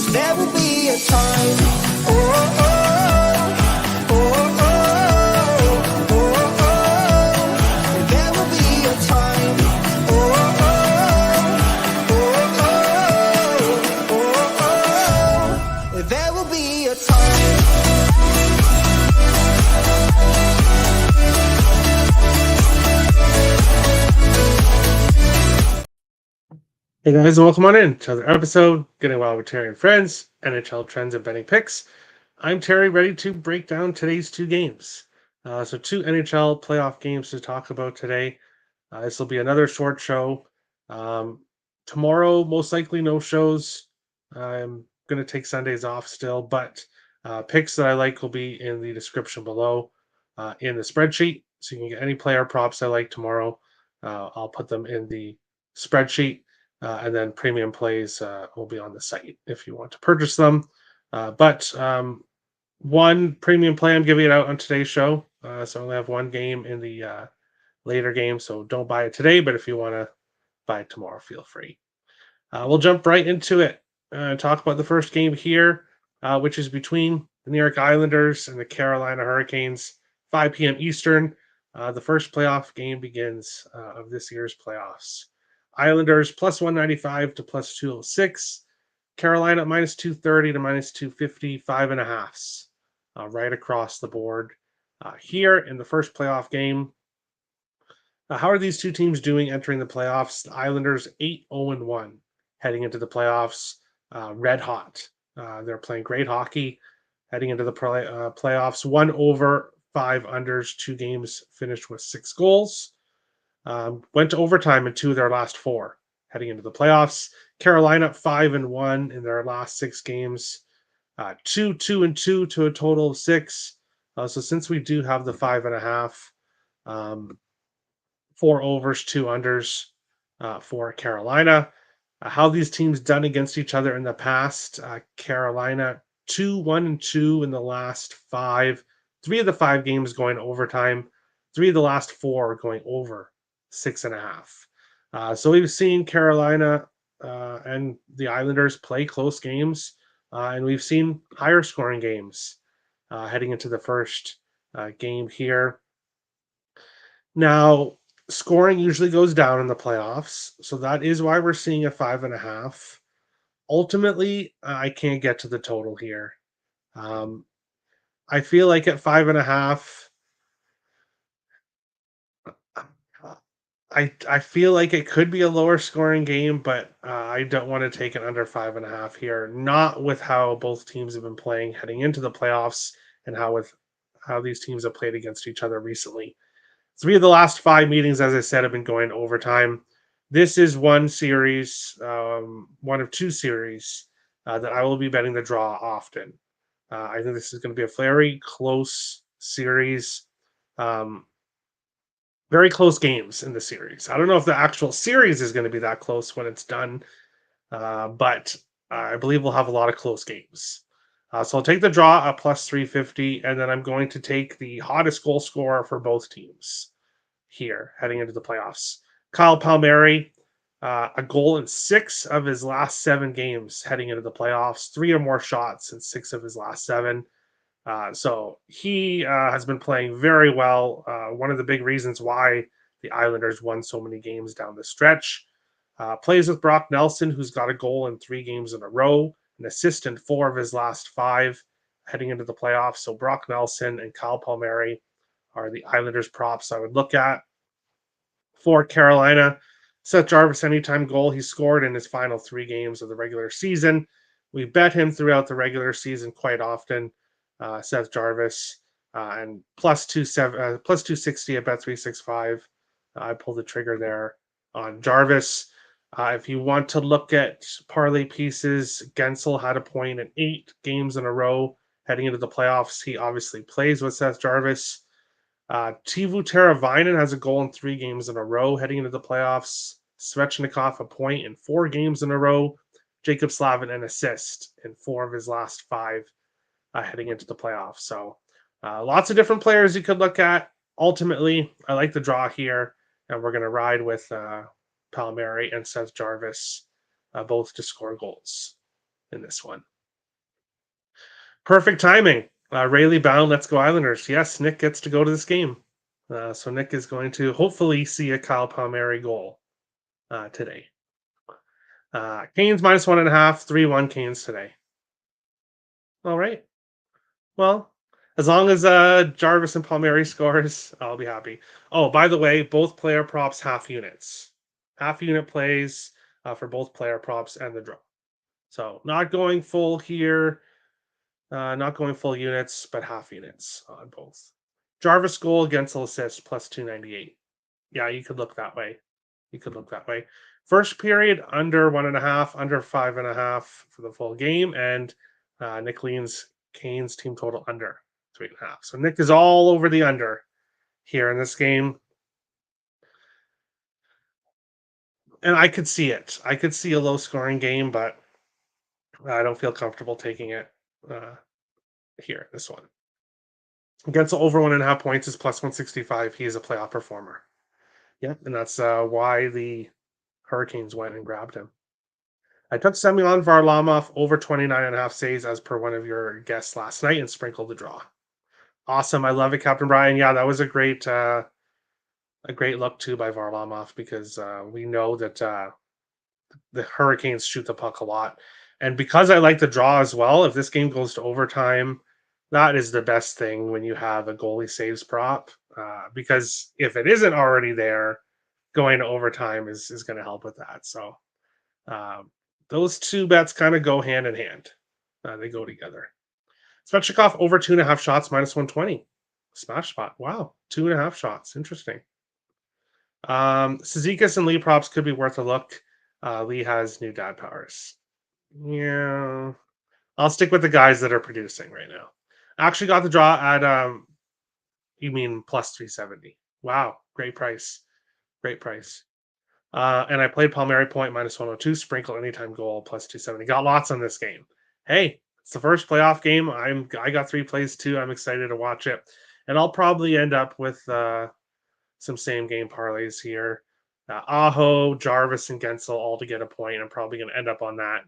There will be a time. Oh, oh, oh, oh, oh, oh. There will be a time. Oh, oh, oh, oh, oh. There will be a time. Hey guys, and welcome on in to another episode, Getting Wild with Terry and Friends, NHL Trends and Betting Picks. I'm Terry, ready to break down today's two games. So two NHL playoff games to talk about today. This will be another short show. Tomorrow, most likely no shows. I'm going to take Sundays off still, but picks that I like will be in the description below in the spreadsheet. So you can get any player props I like tomorrow. I'll put them in the spreadsheet. And then premium plays will be on the site if you want to purchase them. But one premium play I'm giving it out on today's show. So I only have one game in the later game. So don't buy it today. But if you want to buy it tomorrow, feel free. We'll jump right into it and talk about the first game here, which is between the New York Islanders and the Carolina Hurricanes, 5 p.m. Eastern. The first playoff game begins of this year's playoffs. Islanders plus 195 to plus 206. Carolina minus 230 to minus 250, 5.5s right across the board. Here in the first playoff game, how are these two teams doing entering the playoffs? The Islanders 8-0-1 heading into the playoffs, red hot. They're playing great hockey heading into the playoffs. 1 over, 5 unders, 2 games finished with 6 goals. Went to overtime in 2 of their last 4 heading into the playoffs. Carolina 5-1 in their last 6 games, 2-2-2 to a total of 6. So since we do have the 5.5, 4 overs, 2 unders for Carolina. How these teams done against each other in the past? Carolina 2-1-2 in the last 5. 3 of the 5 games going overtime. 3 of the last 4 going over 6.5. So we've seen Carolina and the Islanders play close games, and we've seen higher scoring games heading into the first game here. Now, scoring usually goes down in the playoffs, so that is why we're seeing a 5.5. Ultimately, I can't get to the total here. I feel like at 5.5, I feel like it could be a lower scoring game, but I don't want to take it under 5.5 here. Not with how both teams have been playing heading into the playoffs and how these teams have played against each other recently. 3 of the last 5 meetings, as I said, have been going overtime. This is one series, one of 2 series that I will be betting the draw often. I think this is going to be a very close series. Very close games in the series. I don't know if the actual series is going to be that close when it's done, but I believe we'll have a lot of close games. So I'll take the draw at plus 350, and then I'm going to take the hottest goal scorer for both teams here heading into the playoffs. Kyle Palmieri, a goal in 6 of his last 7 games heading into the playoffs, 3 or more shots in 6 of his last 7. So he has been playing very well. One of the big reasons why the Islanders won so many games down the stretch. Plays with Brock Nelson, who's got a goal in 3 games in a row, an assist in 4 of his last 5 heading into the playoffs. So Brock Nelson and Kyle Palmieri are the Islanders props I would look at. For Carolina, Seth Jarvis anytime goal he scored in his final 3 games of the regular season. We bet him throughout the regular season quite often. Seth Jarvis and plus 260 at Bet365. I pulled the trigger there on Jarvis. If you want to look at parlay pieces, Gensel had a point in 8 games in a row heading into the playoffs. He obviously plays with Seth Jarvis. Teuvo Teravainen has a goal in 3 games in a row heading into the playoffs. Svechnikov a point in 4 games in a row. Jacob Slavin an assist in 4 of his last 5 heading into the playoffs. So lots of different players you could look at. Ultimately, I like the draw here, and we're going to ride with Palmieri and Seth Jarvis both to score goals in this one. Perfect timing. Rayleigh bound. Let's go Islanders. Yes, Nick gets to go to this game. So Nick is going to hopefully see a Kyle Palmieri goal today. Canes minus 1.5, 3-1 Canes today. All right. Well, as long as Jarvis and Palmieri scores, I'll be happy. Oh, by the way, both player props half units. Half unit plays for both player props and the draw. So not going full here, not going full units, but half units on both. Jarvis goal against assist plus 298. Yeah, you could look that way. You could look that way. First period under 1.5, under 5.5 for the full game, and Nick Lean's Canes team total under 3.5. So Nick is all over the under here in this game, and I could see it. I could see a low scoring game, but I don't feel comfortable taking it here. This one gets over 1.5 points is plus 165. He is a playoff performer. Yep, and that's why the Hurricanes went and grabbed him. I took Semyon Varlamov over 29.5 saves as per one of your guests last night and sprinkled the draw. Awesome. I love it, Captain Brian. Yeah, that was a great look too by Varlamov because we know that the Hurricanes shoot the puck a lot. And because I like the draw as well, if this game goes to overtime, that is the best thing when you have a goalie saves prop. Because if it isn't already there, going to overtime is going to help with that. So those two bets kind of go hand in hand. They go together. Svechnikov over 2.5 shots minus 120. Smash spot. Wow. 2.5 shots. Interesting. Cizikas and Lee props could be worth a look. Lee has new dad powers. Yeah. I'll stick with the guys that are producing right now. I actually got the draw at you mean plus 370. Wow. Great price. Great price. And I played Palmieri point minus 102, sprinkle anytime goal plus 270. Got lots on this game. Hey, it's the first playoff game. I got 3 plays too. I'm excited to watch it. And I'll probably end up with some same game parlays here. Aho, Jarvis, and Gensel all to get a point. I'm probably going to end up on that.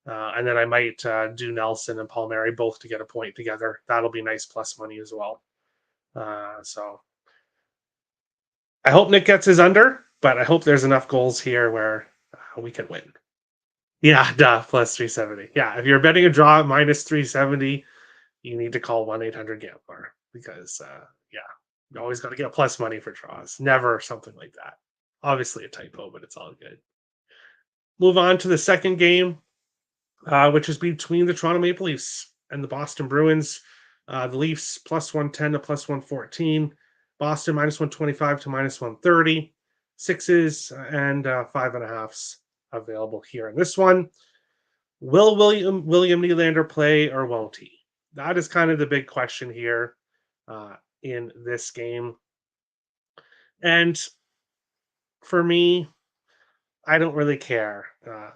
And then I might do Nelson and Palmieri both to get a point together. That'll be nice plus money as well. So I hope Nick gets his under, but I hope there's enough goals here where we can win. Yeah, plus 370. Yeah, if you're betting a draw at minus 370, you need to call 1-800-GAMBLER because, yeah, you always got to get plus money for draws. Never something like that. Obviously a typo, but it's all good. Move on to the second game, which is between the Toronto Maple Leafs and the Boston Bruins. The Leafs plus 110 to plus 114. Boston minus 125 to minus 130. Sixes and 5.5s available here in this one. Will William Nylander play or won't he? That is kind of the big question here in this game. And for me, I don't really care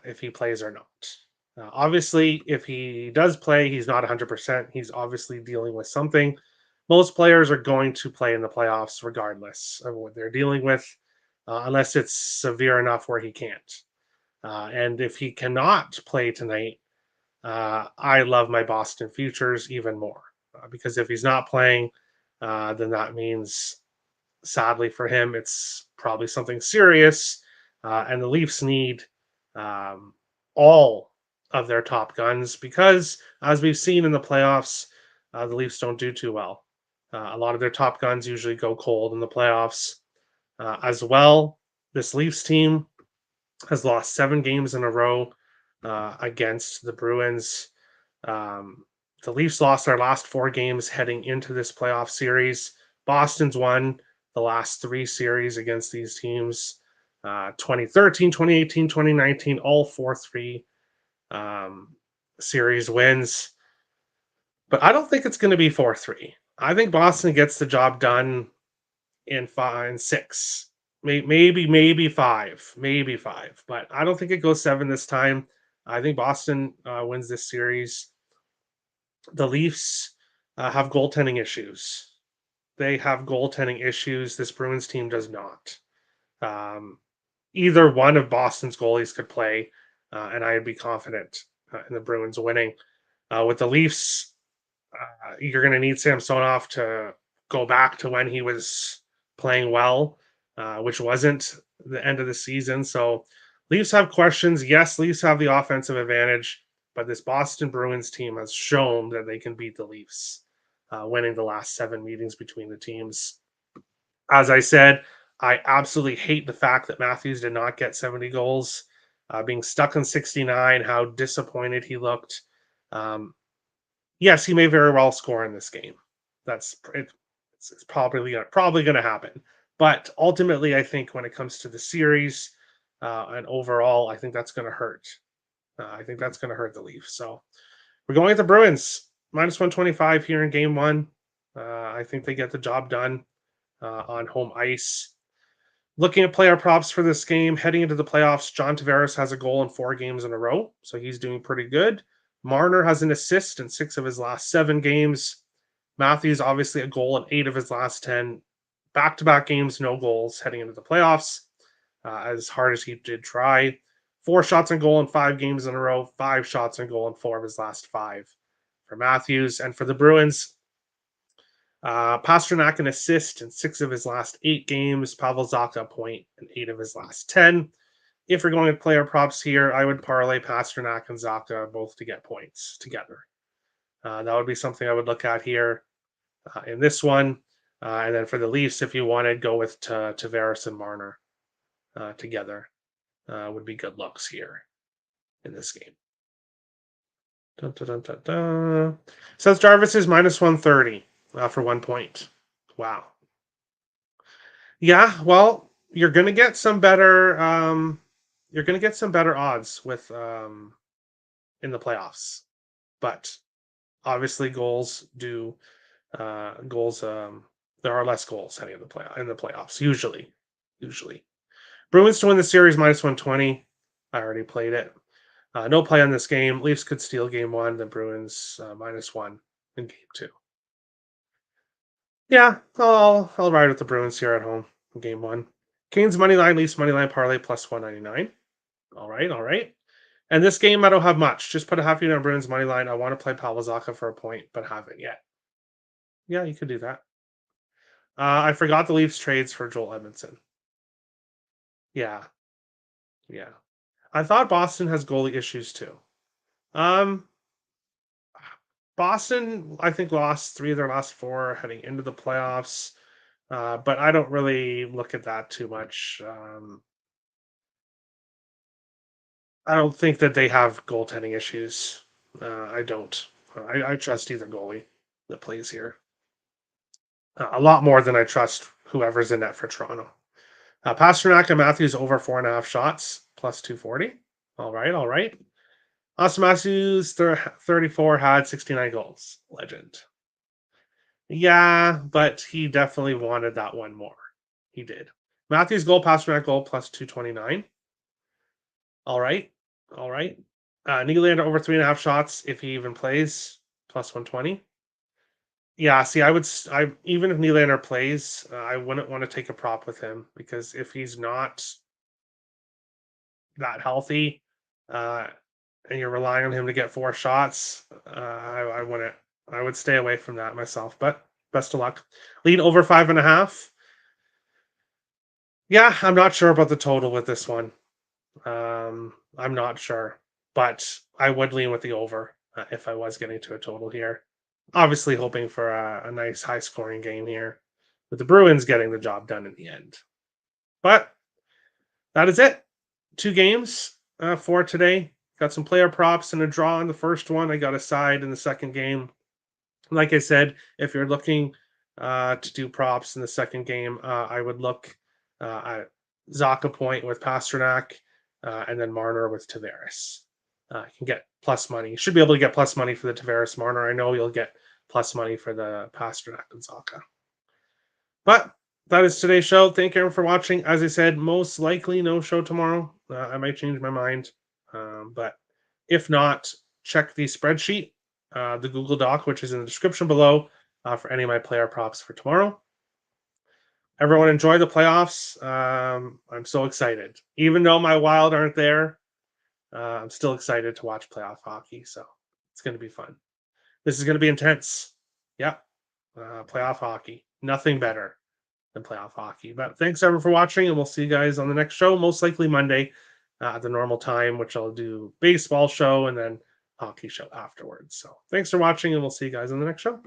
if he plays or not. Obviously, if he does play, he's not 100%. He's obviously dealing with something. Most players are going to play in the playoffs regardless of what they're dealing with, unless it's severe enough where he can't. And if he cannot play tonight, I love my Boston futures even more because if he's not playing, then that means, sadly for him, it's probably something serious. And the Leafs need all of their top guns because, as we've seen in the playoffs, the Leafs don't do too well. A lot of their top guns usually go cold in the playoffs as well. This Leafs team has lost 7 games in a row against the Bruins. The Leafs lost their last 4 games heading into this playoff series. Boston's won the last 3 series against these teams. 2013, 2018, 2019, all 4-3 series wins. But I don't think it's going to be 4-3. I think Boston gets the job done in 5 and 6. Maybe 5. Maybe 5. But I don't think it goes 7 this time. I think Boston wins this series. The Leafs have goaltending issues. They have goaltending issues. This Bruins team does not. Either one of Boston's goalies could play, and I'd be confident in the Bruins winning. With the Leafs, You're going to need Samsonov to go back to when he was playing well, which wasn't the end of the season. So Leafs have questions. Yes, Leafs have the offensive advantage, but this Boston Bruins team has shown that they can beat the Leafs, winning the last 7 meetings between the teams. As I said, I absolutely hate the fact that Matthews did not get 70 goals, being stuck on 69, how disappointed he looked. Um, yes, he may very well score in this game. That's it, it's probably going to happen. But ultimately, I think when it comes to the series and overall, I think that's going to hurt. I think that's going to hurt the Leafs. So we're going with the Bruins minus 125 here in Game 1. I think they get the job done on home ice. Looking at player props for this game, heading into the playoffs, John Tavares has a goal in 4 games in a row, so he's doing pretty good. Marner has an assist in 6 of his last 7 games. Matthews, obviously, a goal in 8 of his last 10. Back-to-back games, no goals heading into the playoffs, as hard as he did try. 4 shots on goal in 5 games in a row, 5 shots on goal in 4 of his last 5 for Matthews. And for the Bruins, Pasternak an assist in 6 of his last 8 games. Pavel Zacha a point in 8 of his last 10. If you're going with player props here, I would parlay Pasternak and Zacha both to get points together. That would be something I would look at here in this one. And then for the Leafs, if you wanted, go with Tavares and Marner together. Would be good looks here in this game. Dun, dun, dun, dun. Seth Jarvis is minus 130 for 1 point. Wow. Yeah, well, you're gonna get some better. You're gonna get some better odds with in the playoffs, but obviously goals do goals. There are less goals heading in the playoffs usually. Usually, Bruins to win the series minus 120. I already played it. No play on this game. Leafs could steal game 1. The Bruins minus 1 in game 2. Yeah, I'll ride with the Bruins here at home in game 1. Canes money line, Leafs money line parlay plus 199. All right, all right. And this game I don't have much. Just put a half unit on Bruins money line. I want to play Pavel Zacha for a point, but haven't yet. Yeah, you could do that. I forgot the Leafs trades for Joel Edmondson. Yeah, yeah. I thought Boston has goalie issues too. Um, Boston, I think, lost 3 of their last 4 heading into the playoffs. But I don't really look at that too much. I don't think that they have goaltending issues. I don't. I trust either goalie that plays here a lot more than I trust whoever's in net for Toronto. Pasternak and Matthews over 4.5 shots plus 240. All right, all right. Austin Matthews, 34, had 69 goals. Legend. Yeah, but he definitely wanted that one more. He did. Matthews goal, Pasternak goal plus 229. All right. All right. Nylander over 3.5 shots if he even plays, plus 120. Yeah, see, I even if Nylander plays, I wouldn't want to take a prop with him because if he's not that healthy, uh, and you're relying on him to get 4 shots, I wouldn't. I would stay away from that myself. But best of luck. Lead over 5.5. Yeah, I'm not sure about the total with this one. I'm not sure, but I would lean with the over if I was getting to a total here. Obviously, hoping for a nice high scoring game here with the Bruins getting the job done in the end. But that is it. 2 games for today. Got some player props and a draw in the first one. I got a side in the second game. Like I said, if you're looking to do props in the second game, I would look at Zacha point with Pasternak and then Marner with Tavares. You can get plus money. You should be able to get plus money for the Tavares Marner. I know you'll get plus money for the Pasternak and Zacha. But that is today's show. Thank you everyone for watching. As I said, most likely no show tomorrow. I might change my mind. But if not, check the spreadsheet, the Google Doc, which is in the description below for any of my player props for tomorrow. Everyone enjoy the playoffs. I'm so excited. Even though my Wild aren't there, I'm still excited to watch playoff hockey. So it's going to be fun. This is going to be intense. Yep. Playoff hockey. Nothing better than playoff hockey. But thanks everyone for watching, and we'll see you guys on the next show, most likely Monday at the normal time, which I'll do baseball show and then hockey show afterwards. So thanks for watching, and we'll see you guys on the next show.